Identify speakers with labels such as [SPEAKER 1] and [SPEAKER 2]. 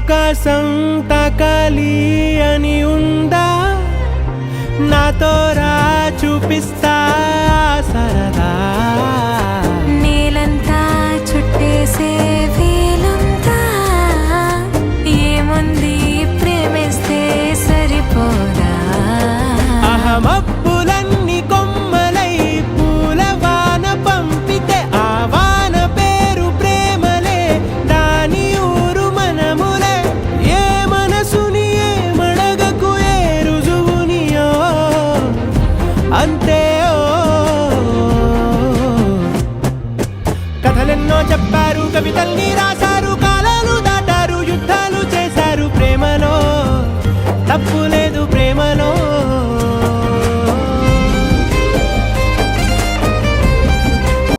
[SPEAKER 1] ఆకాశం తాకాలి అని ఉందా, నాతో రా చూపిస్తా సరదా.
[SPEAKER 2] నేలంతా చుట్టేసే వీలుందా, ఏముంది ప్రేమిస్తే సరిపోదా.
[SPEAKER 1] అహమప్పులన్నీ కొమ్మలై పూల వాన పంపితే ఆ వాన పేరు ప్రేమలే, దాని ఊరు మనములే. ఏ మనసుని ఏ మడగకు ఏ రుజువునియో అంతే. కథలెన్నో చెప్పారు, కవితల్ని రాశారు, కాలాలు దాటారు, యుద్ధాలు చేశారు, ప్రేమలో తప్పు